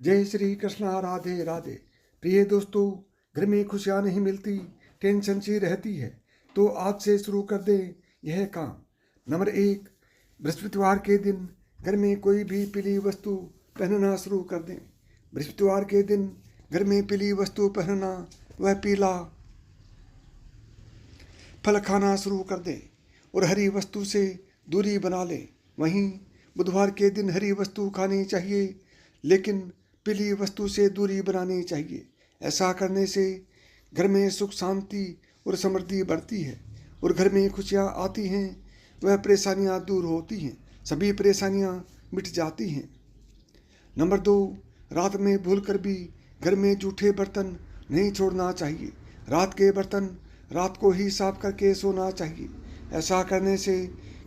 जय श्री कृष्णा, राधे राधे। प्रिय दोस्तों, घर में खुशियाँ नहीं मिलती, टेंशन सी रहती है, तो आज से शुरू कर दें यह काम। नंबर 1, बृहस्पतिवार के दिन घर में कोई भी पीली वस्तु पहनना शुरू कर दें। बृहस्पतिवार के दिन घर में पीली वस्तु पहनना वह पीला फल खाना शुरू कर दें और हरी वस्तु से दूरी बना लें। वहीं बुधवार के दिन हरी वस्तु खानी चाहिए, लेकिन पीली वस्तु से दूरी बनानी चाहिए। ऐसा करने से घर में सुख शांति और समृद्धि बढ़ती है और घर में खुशियाँ आती हैं, वह परेशानियाँ दूर होती हैं, सभी परेशानियाँ मिट जाती हैं। नंबर 2, रात में भूलकर भी घर में जूठे बर्तन नहीं छोड़ना चाहिए। रात के बर्तन रात को ही साफ करके सोना चाहिए। ऐसा करने से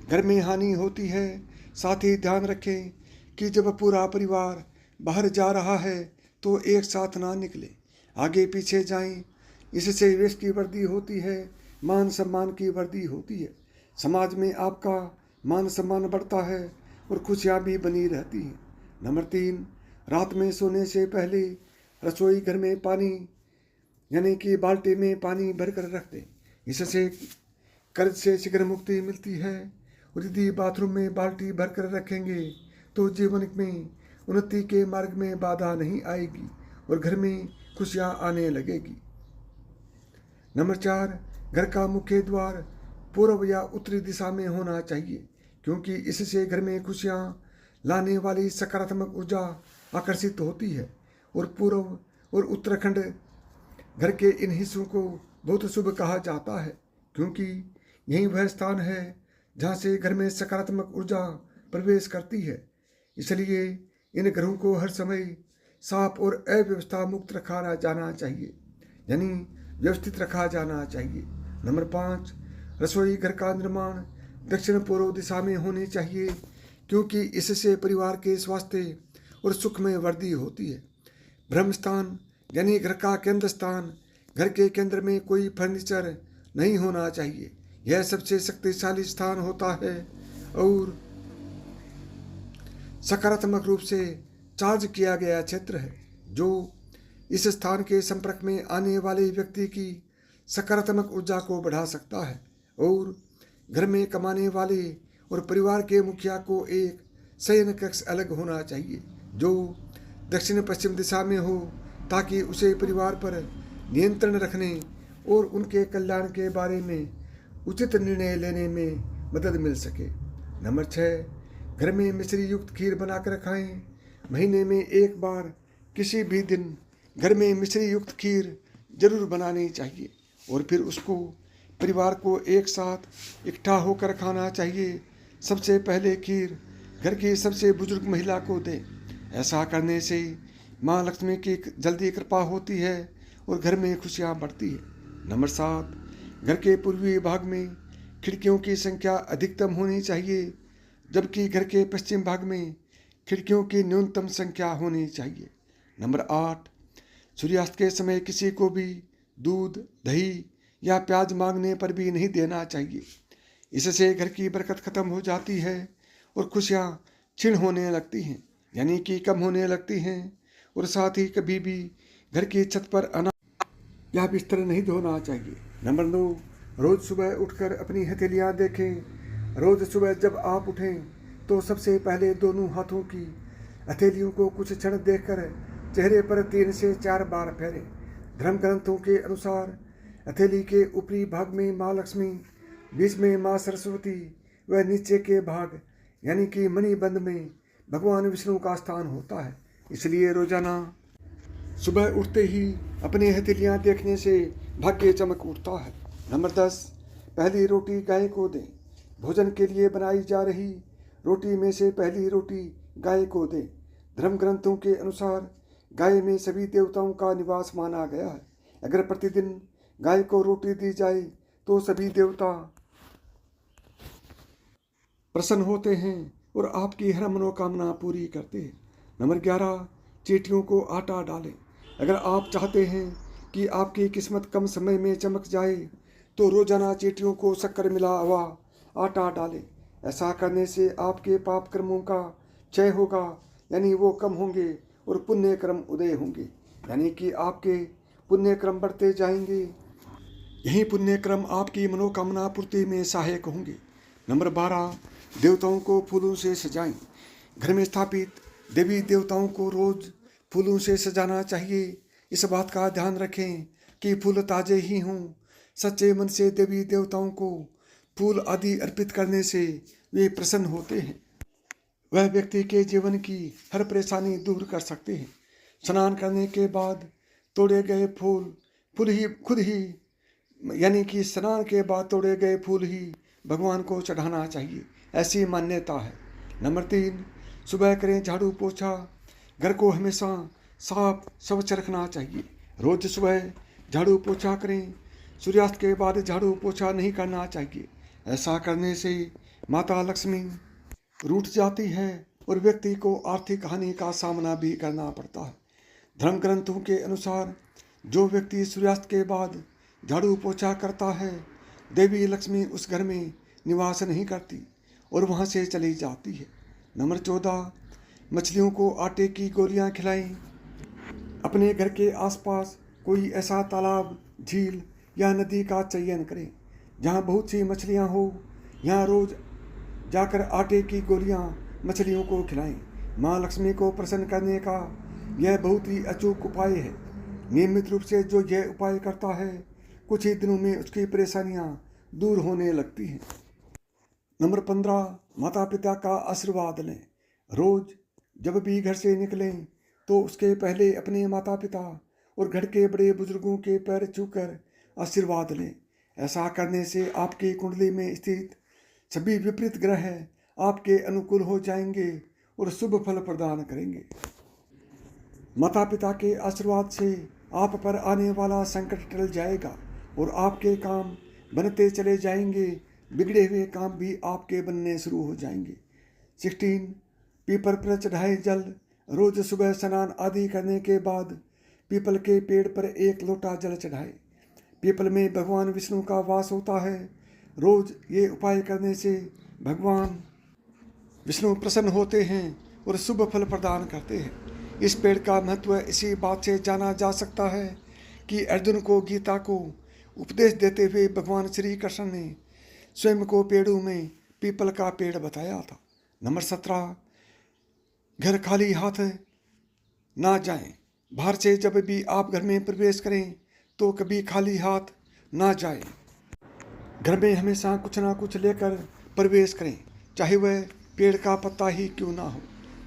घर में हानि होती है। साथ ही ध्यान रखें कि जब पूरा परिवार बाहर जा रहा है तो एक साथ ना निकले, आगे पीछे जाएं। इससे वेश की वृद्धि होती है, मान सम्मान की वृद्धि होती है। समाज में आपका मान सम्मान बढ़ता है और खुशियाँ भी बनी रहती हैं। नंबर 3, रात में सोने से पहले रसोई घर में पानी यानी कि बाल्टी में पानी भर कर रख दें। इससे कर्ज से शीघ्र मुक्ति मिलती है और यदि बाथरूम में बाल्टी भर कर रखेंगे तो जीवन में उन्नति के मार्ग में बाधा नहीं आएगी और घर में खुशियाँ आने लगेगी। नंबर 4, घर का मुख्य द्वार पूर्व या उत्तरी दिशा में होना चाहिए, क्योंकि इससे घर में खुशियाँ लाने वाली सकारात्मक ऊर्जा आकर्षित होती है और पूर्व और उत्तराखंड घर के इन हिस्सों को बहुत शुभ कहा जाता है, क्योंकि यही वह स्थान है जहाँ से घर में सकारात्मक ऊर्जा प्रवेश करती है। इसलिए इन घरों को हर समय साफ और अव्यवस्था मुक्त रखा जाना चाहिए, यानी व्यवस्थित रखा जाना चाहिए। नंबर 5, रसोई घर का निर्माण दक्षिण पूर्व दिशा में होनी चाहिए, क्योंकि इससे परिवार के स्वास्थ्य और सुख में वृद्धि होती है। ब्रह्म स्थान यानी घर का केंद्र स्थान, घर के केंद्र में कोई फर्नीचर नहीं होना चाहिए। यह सबसे शक्तिशाली स्थान होता है और सकारात्मक रूप से चार्ज किया गया क्षेत्र है, जो इस स्थान के संपर्क में आने वाले व्यक्ति की सकारात्मक ऊर्जा को बढ़ा सकता है। और घर में कमाने वाले और परिवार के मुखिया को एक शयन कक्ष अलग होना चाहिए जो दक्षिण पश्चिम दिशा में हो, ताकि उसे परिवार पर नियंत्रण रखने और उनके कल्याण के बारे में उचित निर्णय लेने में मदद मिल सके। नंबर 6, घर में मिश्री युक्त खीर बनाकर खाएं। महीने में एक बार किसी भी दिन घर में मिश्री युक्त खीर जरूर बनानी चाहिए और फिर उसको परिवार को एक साथ इकट्ठा होकर खाना चाहिए। सबसे पहले खीर घर की सबसे बुजुर्ग महिला को दें। ऐसा करने से माँ लक्ष्मी की जल्दी कृपा होती है और घर में खुशियाँ बढ़ती है। नंबर 7, घर के पूर्वी भाग में खिड़कियों की संख्या अधिकतम होनी चाहिए, जबकि घर के पश्चिम भाग में खिड़कियों की न्यूनतम संख्या होनी चाहिए। नंबर 8, सूर्यास्त के समय किसी को भी दूध, दही या प्याज मांगने पर भी नहीं देना चाहिए। इससे घर की बरकत खत्म हो जाती है और खुशियाँ क्षीण होने लगती हैं, यानी कि कम होने लगती हैं। और साथ ही कभी भी घर की छत पर अनाज या बिस्तर नहीं धोना चाहिए। नंबर 9, रोज सुबह उठकर अपनी हथेलियाँ देखें। रोज सुबह जब आप उठें तो सबसे पहले दोनों हाथों की हथेलियों को कुछ क्षण देखकर चेहरे पर 3 से 4 बार फेरें। धर्म ग्रंथों के अनुसार हथेली के ऊपरी भाग में माँ लक्ष्मी, बीच में माँ सरस्वती व नीचे के भाग यानी कि मणिबंध में भगवान विष्णु का स्थान होता है। इसलिए रोजाना सुबह उठते ही अपनी हथेलियाँ देखने से भाग्य चमक उठता है। नंबर 10, पहली रोटी गाय को दें। भोजन के लिए बनाई जा रही रोटी में से पहली रोटी गाय को दें। धर्म ग्रंथों के अनुसार गाय में सभी देवताओं का निवास माना गया है। अगर प्रतिदिन गाय को रोटी दी जाए तो सभी देवता प्रसन्न होते हैं और आपकी हर मनोकामना पूरी करते हैं। नंबर 11, चींटियों को आटा डालें। अगर आप चाहते हैं कि आपकी किस्मत कम समय में चमक जाए तो रोजाना चींटियों को शक्कर मिला हुआ आटा डालें। ऐसा करने से आपके पाप कर्मों का क्षय होगा, यानी वो कम होंगे और पुण्य क्रम उदय होंगे, यानी कि आपके पुण्य क्रम बढ़ते जाएंगे। यही पुण्य क्रम आपकी मनोकामना पूर्ति में सहायक होंगे। नंबर 12, देवताओं को फूलों से सजाएं। घर में स्थापित देवी देवताओं को रोज फूलों से सजाना चाहिए। इस बात का ध्यान रखें कि फूल ताजे ही हों। सच्चे मन से देवी देवताओं को फूल आदि अर्पित करने से वे प्रसन्न होते हैं। वह व्यक्ति के जीवन की हर परेशानी दूर कर सकते हैं। स्नान करने के बाद तोड़े गए फूल ही खुद ही, यानी कि स्नान के बाद तोड़े गए फूल ही भगवान को चढ़ाना चाहिए, ऐसी मान्यता है। नंबर 3, सुबह करें झाड़ू पोछा। घर को हमेशा साफ स्वच्छ रखना चाहिए। रोज सुबह झाड़ू पोछा करें। सूर्यास्त के बाद झाड़ू पोछा नहीं करना चाहिए। ऐसा करने से माता लक्ष्मी रूठ जाती है और व्यक्ति को आर्थिक हानि का सामना भी करना पड़ता है। धर्म ग्रंथों के अनुसार जो व्यक्ति सूर्यास्त के बाद झाड़ू पोछा करता है, देवी लक्ष्मी उस घर में निवास नहीं करती और वहाँ से चली जाती है। नंबर 14, मछलियों को आटे की गोलियाँ खिलाएं। अपने घर के आसपास कोई ऐसा तालाब, झील या नदी का चयन करें जहाँ बहुत सी मछलियाँ हो। यहाँ रोज जाकर आटे की गोलियाँ मछलियों को खिलाएं। माँ लक्ष्मी को प्रसन्न करने का यह बहुत ही अचूक उपाय है। नियमित रूप से जो यह उपाय करता है, कुछ ही दिनों में उसकी परेशानियाँ दूर होने लगती हैं। नंबर 15, माता पिता का आशीर्वाद लें। रोज जब भी घर से निकलें तो उसके पहले अपने माता पिता और घर के बड़े बुजुर्गों के पैर छूकर आशीर्वाद लें। ऐसा करने से आपकी कुंडली में स्थित सभी विपरीत ग्रह आपके अनुकूल हो जाएंगे और शुभ फल प्रदान करेंगे। माता पिता के आशीर्वाद से आप पर आने वाला संकट टल जाएगा और आपके काम बनते चले जाएंगे। बिगड़े हुए काम भी आपके बनने शुरू हो जाएंगे। 16, पीपल पर चढ़ाए जल। रोज सुबह स्नान आदि करने के बाद पीपल के पेड़ पर 1 लोटा जल चढ़ाए। पीपल में भगवान विष्णु का वास होता है। रोज ये उपाय करने से भगवान विष्णु प्रसन्न होते हैं और शुभ फल प्रदान करते हैं। इस पेड़ का महत्व इसी बात से जाना जा सकता है कि अर्जुन को गीता को उपदेश देते हुए भगवान श्री कृष्ण ने स्वयं को पेड़ों में पीपल का पेड़ बताया था। नंबर 17, घर खाली हाथ ना जाएं। बाहर से जब भी आप घर में प्रवेश करें तो कभी खाली हाथ ना जाएं। घर में हमेशा कुछ ना कुछ लेकर प्रवेश करें, चाहे वह पेड़ का पत्ता ही क्यों ना हो।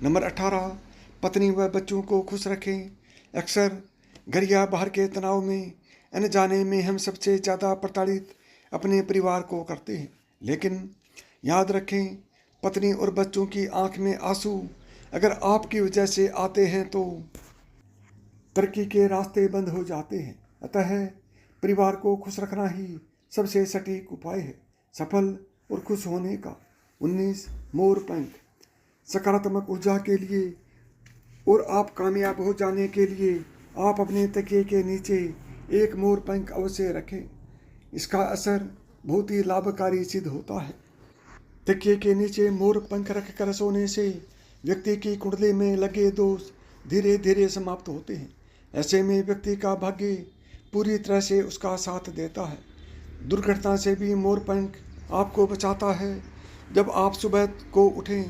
नंबर 18, पत्नी व बच्चों को खुश रखें। अक्सर घर या बाहर के तनाव में अनजाने में हम सबसे ज़्यादा प्रताड़ित अपने परिवार को करते हैं। लेकिन याद रखें, पत्नी और बच्चों की आंख में आंसू अगर आपकी वजह से आते हैं तो तरक्की के रास्ते बंद हो जाते हैं। अतः परिवार को खुश रखना ही सबसे सटीक उपाय है सफल और खुश होने का। 19, मोर पंख। सकारात्मक ऊर्जा के लिए और आप कामयाब हो जाने के लिए आप अपने तकिए के नीचे एक मोर पंख अवश्य रखें। इसका असर बहुत ही लाभकारी सिद्ध होता है। तकिए के नीचे मोर पंख रखकर सोने से व्यक्ति की कुंडली में लगे दोष धीरे धीरे समाप्त होते हैं। ऐसे में व्यक्ति का भाग्य पूरी तरह से उसका साथ देता है। दुर्घटना से भी मोर पंख आपको बचाता है। जब आप सुबह को उठें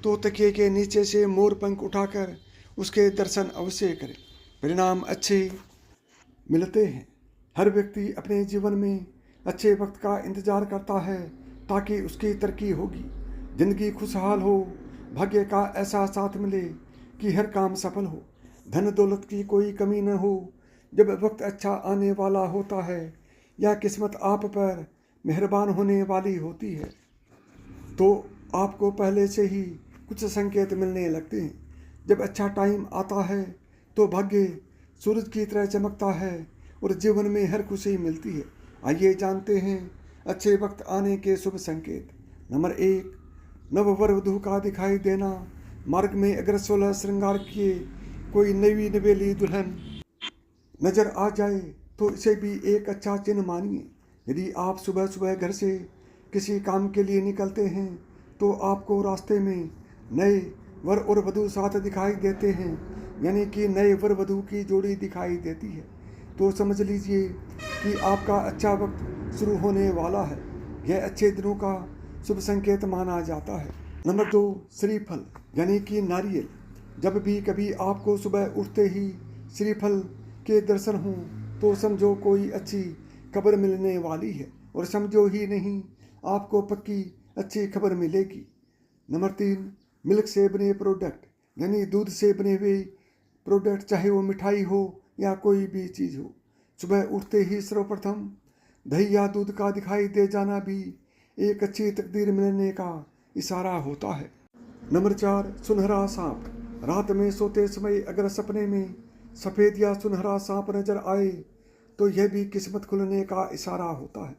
तो तकिए के नीचे से मोर पंख उठाकर उसके दर्शन अवश्य करें, परिणाम अच्छे मिलते हैं। हर व्यक्ति अपने जीवन में अच्छे वक्त का इंतजार करता है ताकि उसकी तरक्की होगी, जिंदगी खुशहाल हो, भाग्य का ऐसा साथ मिले कि हर काम सफल हो, धन दौलत की कोई कमी न हो। जब वक्त अच्छा आने वाला होता है या किस्मत आप पर मेहरबान होने वाली होती है तो आपको पहले से ही कुछ संकेत मिलने लगते हैं। जब अच्छा टाइम आता है तो भाग्य सूरज की तरह चमकता है और जीवन में हर खुशी मिलती है। आइए जानते हैं अच्छे वक्त आने के शुभ संकेत। नंबर 1, नववर वधू का दिखाई देना। मार्ग में अगर 16 श्रृंगार किए कोई नवी नवेली दुल्हन नजर आ जाए तो इसे भी एक अच्छा चिन्ह मानिए। यदि आप सुबह सुबह घर से किसी काम के लिए निकलते हैं तो आपको रास्ते में नए वर और वधू साथ दिखाई देते हैं यानी कि नए वर वधू की जोड़ी दिखाई देती है, तो समझ लीजिए कि आपका अच्छा वक्त शुरू होने वाला है। यह अच्छे दिनों का शुभ संकेत माना जाता है। नंबर 2, श्रीफल यानी कि नारियल। जब भी कभी आपको सुबह उठते ही श्रीफल के दर्शन हों तो समझो कोई अच्छी खबर मिलने वाली है, और समझो ही नहीं, आपको पक्की अच्छी खबर मिलेगी। नंबर 3, मिल्क से बने प्रोडक्ट यानी दूध से बने हुए प्रोडक्ट, चाहे वो मिठाई हो या कोई भी चीज़ हो। सुबह उठते ही सर्वप्रथम दही या दूध का दिखाई दे जाना भी एक अच्छी तकदीर मिलने का इशारा होता है। नंबर 4, सुनहरा सांप। रात में सोते समय अगर सपने में सफ़ेद या सुनहरा सांप नजर आए तो यह भी किस्मत खुलने का इशारा होता है।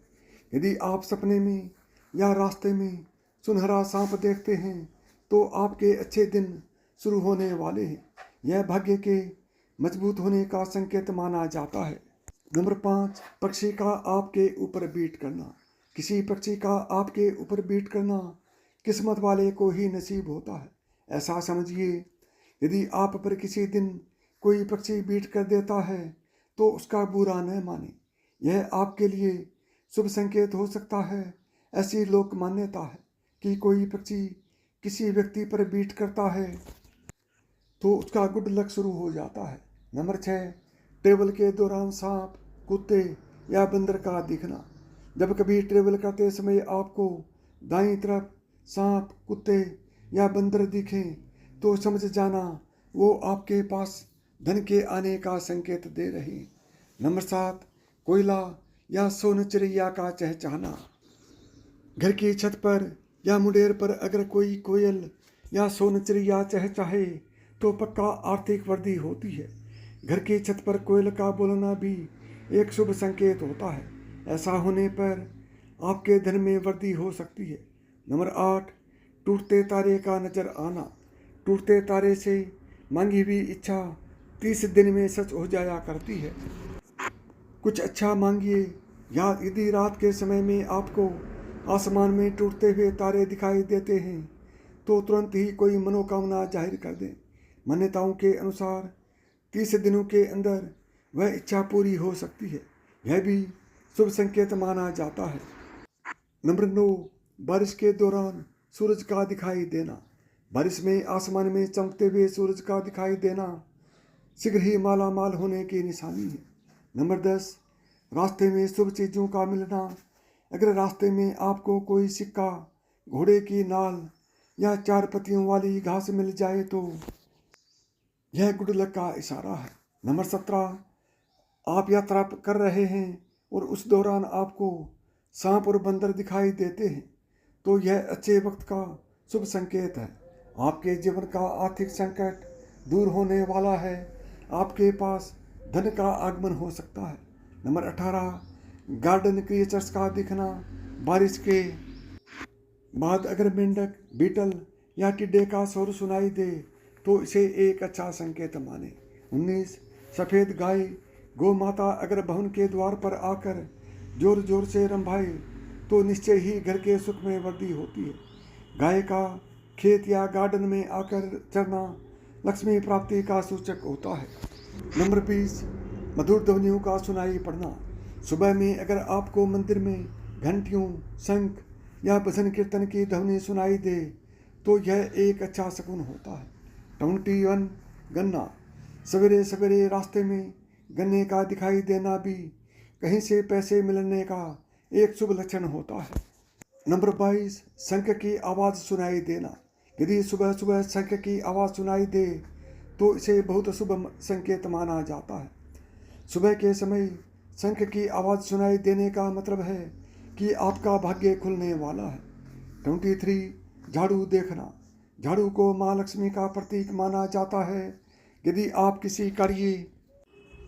यदि आप सपने में या रास्ते में सुनहरा सांप देखते हैं तो आपके अच्छे दिन शुरू होने वाले हैं। यह भाग्य के मजबूत होने का संकेत माना जाता है। नंबर 5, पक्षी का आपके ऊपर बीट करना। किसी पक्षी का आपके ऊपर बीट करना किस्मत वाले को ही नसीब होता है। ऐसा समझिए, यदि आप पर किसी दिन कोई पक्षी बीट कर देता है तो उसका बुरा न माने, यह आपके लिए शुभ संकेत हो सकता है। ऐसी लोक मान्यता है कि कोई पक्षी किसी व्यक्ति पर बीट करता है तो उसका गुड लक शुरू हो जाता है। नंबर 6, ट्रेवल के दौरान सांप, कुत्ते या बंदर का दिखना। जब कभी ट्रेवल करते समय आपको दाईं तरफ सांप, कुत्ते या बंदर दिखें तो समझ जाना वो आपके पास धन के आने का संकेत दे रहे हैं। नंबर 7, कोयला या सोन चिड़ैया का चहचहाना। घर की छत पर या मुंडेर पर अगर कोई कोयल या सोन चिड़ैया चहचहाए तो पक्का आर्थिक वृद्धि होती है। घर की छत पर कोयल का बोलना भी एक शुभ संकेत होता है। ऐसा होने पर आपके धन में वृद्धि हो सकती है। नंबर 8, टूटते तारे का नजर आना। टूटते तारे से मांगी हुई इच्छा 30 दिन में सच हो जाया करती है। कुछ अच्छा मांगिए, या यदि रात के समय में आपको आसमान में टूटते हुए तारे दिखाई देते हैं तो तुरंत ही कोई मनोकामना जाहिर कर दें। मान्यताओं के अनुसार 30 दिनों के अंदर वह इच्छा पूरी हो सकती है। यह भी शुभ संकेत माना जाता है। नंबर 9, बारिश के दौरान सूरज का दिखाई देना। बारिश में आसमान में चमकते हुए सूरज का दिखाई देना शीघ्र ही माला माल होने की निशानी है। नंबर 10, रास्ते में शुभ चीज़ों का मिलना। अगर रास्ते में आपको कोई सिक्का, घोड़े की नाल या 4 पत्तियों वाली घास मिल जाए तो यह गुड लक का इशारा है। नंबर 17, आप यात्रा कर रहे हैं और उस दौरान आपको सांप और बंदर दिखाई देते हैं तो यह अच्छे वक्त का शुभ संकेत है। आपके जीवन का आर्थिक संकट दूर होने वाला है। आपके पास धन का आगमन हो सकता है। नंबर 18, गार्डन क्रिएचर्स का दिखना। बारिश के बाद अगर मेंढक, बीटल या टिड्डे का शोर सुनाई दे तो इसे एक अच्छा संकेत माने। 19, सफ़ेद गाय, गौ माता अगर भवन के द्वार पर आकर जोर जोर से रंभाए तो निश्चय ही घर के सुख में वृद्धि होती है। गाय का खेत या गार्डन में आकर चरना लक्ष्मी प्राप्ति का सूचक होता है। नंबर 20, मधुर ध्वनियों का सुनाई पड़ना। सुबह में अगर आपको मंदिर में घंटियों, शंख या भजन कीर्तन की ध्वनि सुनाई दे तो यह एक अच्छा शकुन होता है। 21, गन्ना। सवेरे सवेरे रास्ते में गन्ने का दिखाई देना भी कहीं से पैसे मिलने का एक शुभ लक्षण होता है। नंबर 22, शंख की आवाज़ सुनाई देना। यदि सुबह सुबह शंख की आवाज़ सुनाई दे तो इसे बहुत शुभ संकेत माना जाता है। सुबह के समय शंख की आवाज़ सुनाई देने का मतलब है कि आपका भाग्य खुलने वाला है। 23, झाड़ू देखना। झाड़ू को माँ लक्ष्मी का प्रतीक माना जाता है। यदि आप किसी कार्य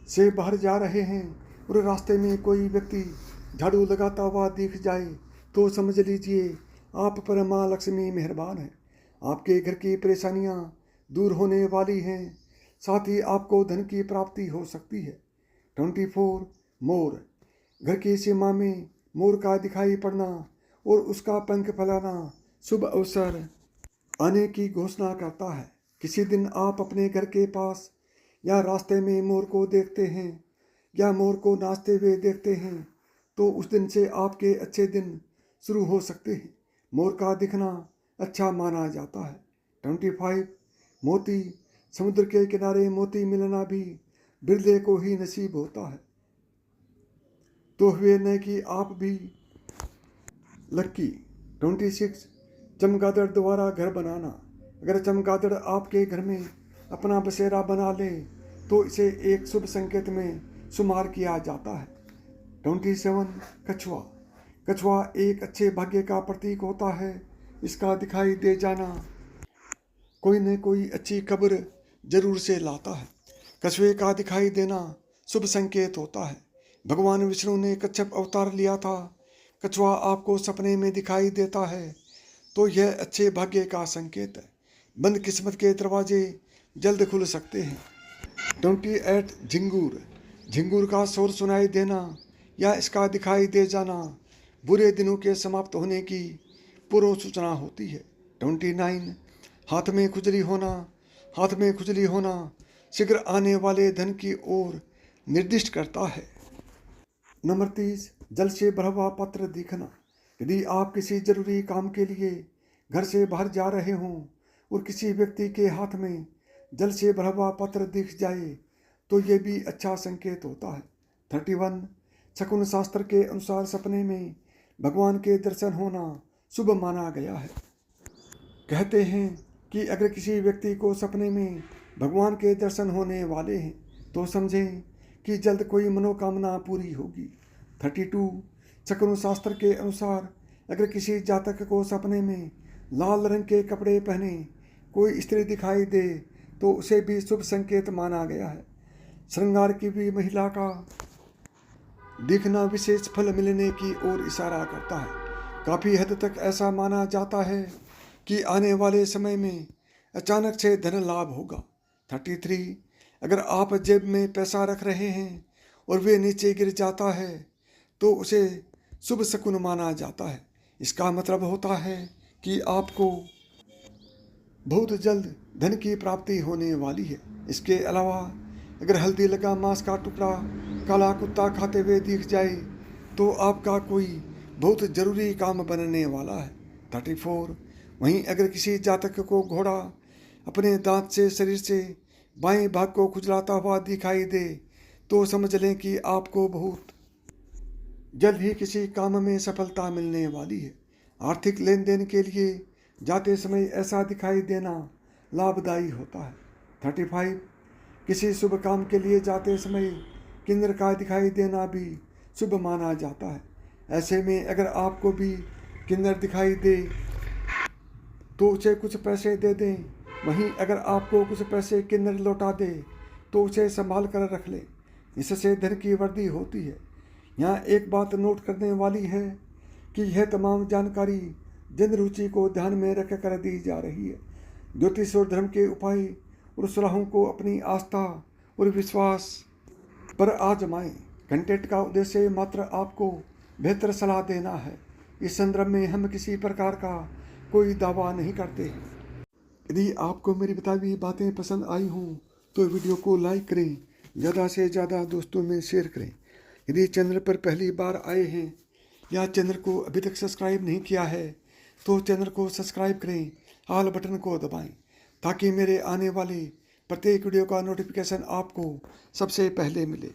से बाहर जा रहे हैं और रास्ते में कोई व्यक्ति झाड़ू लगाता हुआ दिख जाए तो समझ लीजिए आप पर माँ लक्ष्मी मेहरबान है। आपके घर की परेशानियाँ दूर होने वाली हैं, साथ ही आपको धन की प्राप्ति हो सकती है। 24, मोर। घर की सीमा में मोर का दिखाई पड़ना और उसका पंख फैलाना शुभ अवसर आने की घोषणा करता है। किसी दिन आप अपने घर के पास या रास्ते में मोर को देखते हैं या मोर को नाचते हुए देखते हैं तो उस दिन से आपके अच्छे दिन शुरू हो सकते हैं। मोर का दिखना अच्छा माना जाता है। 25 मोती। समुद्र के किनारे मोती मिलना भी बिरले को ही नसीब होता है। तो हुए न कि आप भी लक्की। 26 चमगादड़ द्वारा घर बनाना। अगर चमगादड़ आपके घर में अपना बसेरा बना ले तो इसे एक शुभ संकेत में शुमार किया जाता है। 27 कछुआ। कछुआ एक अच्छे भाग्य का प्रतीक होता है। इसका दिखाई दे जाना कोई न कोई अच्छी खबर जरूर से लाता है। कछुए का दिखाई देना शुभ संकेत होता है। भगवान विष्णु ने कच्छप अवतार लिया था। कछुआ आपको सपने में दिखाई देता है तो यह अच्छे भाग्य का संकेत है। बंद किस्मत के दरवाजे जल्द खुल सकते हैं। 28 झिंगूर। झिंगूर का शोर सुनाई देना या इसका दिखाई दे जाना बुरे दिनों के समाप्त होने की पूर्व सूचना होती है। 29 हाथ में खुजली होना। हाथ में खुजली होना शीघ्र आने वाले धन की ओर निर्दिष्ट करता है। नंबर 30 जल से भरा हुआ पत्र दिखना। यदि आप किसी जरूरी काम के लिए घर से बाहर जा रहे हों और किसी व्यक्ति के हाथ में जल से भरा हुआ पत्र दिख जाए तो यह भी अच्छा संकेत होता है। 31 शकुन शास्त्र के अनुसार सपने में भगवान के दर्शन होना शुभ माना गया है। कहते हैं कि अगर किसी व्यक्ति को सपने में भगवान के दर्शन होने वाले हैं तो समझें कि जल्द कोई मनोकामना पूरी होगी। 32 शकुन शास्त्र के अनुसार अगर किसी जातक को सपने में लाल रंग के कपड़े पहने कोई स्त्री दिखाई दे तो उसे भी शुभ संकेत माना गया है। श्रृंगार की भी महिला का दिखना विशेष फल मिलने की ओर इशारा करता है। काफ़ी हद तक ऐसा माना जाता है कि आने वाले समय में अचानक से धन लाभ होगा। 33 अगर आप जेब में पैसा रख रहे हैं और वे नीचे गिर जाता है तो उसे शुभ शकुन माना जाता है। इसका मतलब होता है कि आपको बहुत जल्द धन की प्राप्ति होने वाली है। इसके अलावा अगर हल्दी लगा मांस का टुकड़ा काला कुत्ता खाते हुए दिख जाए तो आपका कोई बहुत जरूरी काम बनने वाला है। 34 वहीं अगर किसी जातक को घोड़ा अपने दांत से शरीर से बाएं भाग को खुजलाता हुआ दिखाई दे तो समझ लें कि आपको बहुत जल्द ही किसी काम में सफलता मिलने वाली है। आर्थिक लेन देन के लिए जाते समय ऐसा दिखाई देना लाभदायी होता है। 35 किसी शुभ काम के लिए जाते समय किन्नर का दिखाई देना भी शुभ माना जाता है। ऐसे में अगर आपको भी किन्नर दिखाई दे तो उसे कुछ पैसे दे दें। वहीं अगर आपको कुछ पैसे किन्नर लौटा दे तो उसे संभाल कर रख लें। इससे धन की वृद्धि होती है। यहाँ एक बात नोट करने वाली है कि यह तमाम जानकारी जन रुचि को ध्यान में रख कर दी जा रही है। ज्योतिष और धर्म के उपाय और सलाहों को अपनी आस्था और विश्वास पर आजमाएं। कंटेंट का उद्देश्य मात्र आपको बेहतर सलाह देना है। इस संदर्भ में हम किसी प्रकार का कोई दावा नहीं करते। यदि आपको मेरी बताई हुई बातें पसंद आई हों तो वीडियो को लाइक करें, ज़्यादा से ज़्यादा दोस्तों में शेयर करें। यदि चैनल पर पहली बार आए हैं या चैनल को अभी तक सब्सक्राइब नहीं किया है तो चैनल को सब्सक्राइब करें, ऑल बटन को दबाएं ताकि मेरे आने वाले प्रत्येक वीडियो का नोटिफिकेशन आपको सबसे पहले मिले।